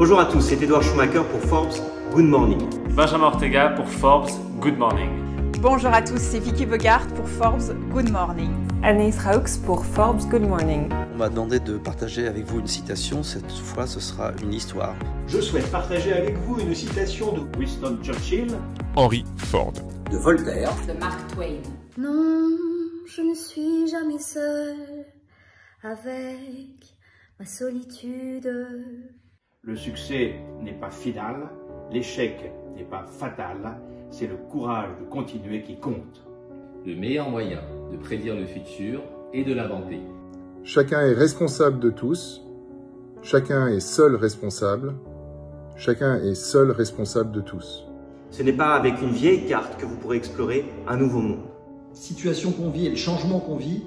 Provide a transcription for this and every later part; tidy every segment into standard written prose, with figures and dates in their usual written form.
Bonjour à tous, c'est Edouard Schumacher pour Forbes Good Morning. Benjamin Ortega pour Forbes Good Morning. Bonjour à tous, c'est Vicky Bogart pour Forbes Good Morning. Anaïs Raux pour Forbes Good Morning. On m'a demandé de partager avec vous une citation, cette fois ce sera une histoire. Je souhaite partager avec vous une citation de Winston Churchill, Henry Ford, de Voltaire, de Mark Twain. Non, je ne suis jamais seule avec ma solitude. Le succès n'est pas final, l'échec n'est pas fatal, c'est le courage de continuer qui compte. Le meilleur moyen de prédire le futur est de l'inventer. Chacun est responsable de tous, chacun est seul responsable, chacun est seul responsable de tous. Ce n'est pas avec une vieille carte que vous pourrez explorer un nouveau monde. La situation qu'on vit et le changement qu'on vit,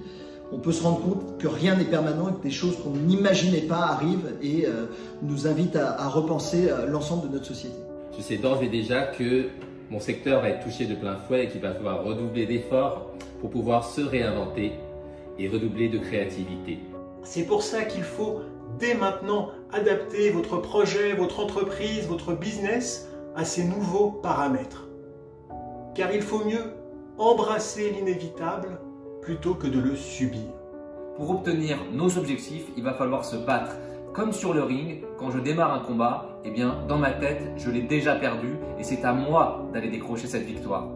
on peut se rendre compte que rien n'est permanent et que des choses qu'on n'imaginait pas arrivent et nous invitent à repenser l'ensemble de notre société. Je sais d'ores et déjà que mon secteur va être touché de plein fouet et qu'il va falloir redoubler d'efforts pour pouvoir se réinventer et redoubler de créativité. C'est pour ça qu'il faut dès maintenant adapter votre projet, votre entreprise, votre business à ces nouveaux paramètres. Car il faut mieux embrasser l'inévitable plutôt que de le subir. Pour obtenir nos objectifs, il va falloir se battre. Comme sur le ring, quand je démarre un combat, eh bien, dans ma tête, je l'ai déjà perdu et c'est à moi d'aller décrocher cette victoire.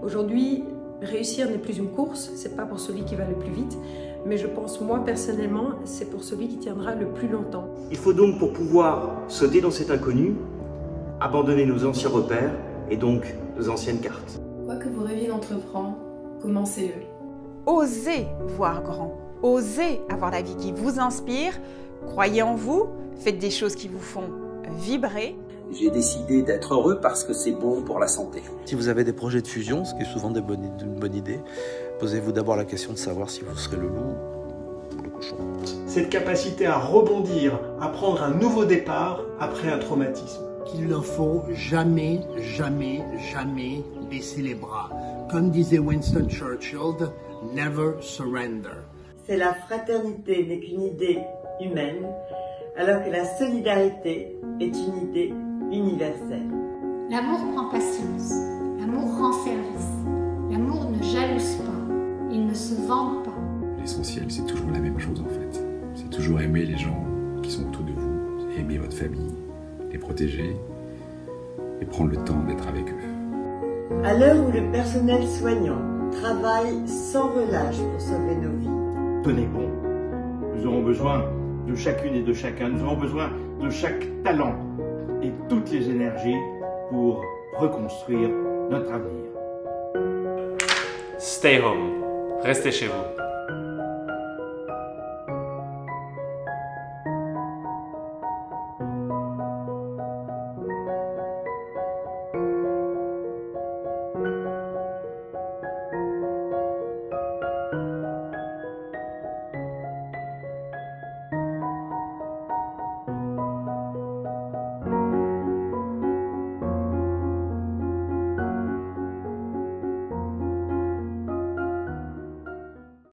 Aujourd'hui, réussir n'est plus une course, c'est pas pour celui qui va le plus vite, mais je pense, moi personnellement, c'est pour celui qui tiendra le plus longtemps. Il faut donc, pour pouvoir sauter dans cet inconnu, abandonner nos anciens repères et donc nos anciennes cartes. Quoi que vous rêviez d'entreprendre, commencez-le. Osez voir grand, osez avoir la vie qui vous inspire, croyez en vous, faites des choses qui vous font vibrer. J'ai décidé d'être heureux parce que c'est bon pour la santé. Si vous avez des projets de fusion, ce qui est souvent une bonne idée, posez-vous d'abord la question de savoir si vous serez le loup ou le cochon. Cette capacité à rebondir, à prendre un nouveau départ après un traumatisme. Qu'il ne faut jamais, jamais, jamais baisser les bras. Comme disait Winston Churchill, never surrender. C'est la fraternité n'est qu'une idée humaine, alors que la solidarité est une idée universelle. L'amour prend patience, l'amour rend service, l'amour ne jalouse pas, il ne se vante pas. L'essentiel, c'est toujours la même chose en fait. C'est toujours aimer les gens qui sont autour de vous, aimer votre famille, les protéger et prendre le temps d'être avec eux. À l'heure où le personnel soignant travaille sans relâche pour sauver nos vies. Tenez bon, nous aurons besoin de chacune et de chacun, nous aurons besoin de chaque talent et toutes les énergies pour reconstruire notre avenir. Stay home. Restez chez vous.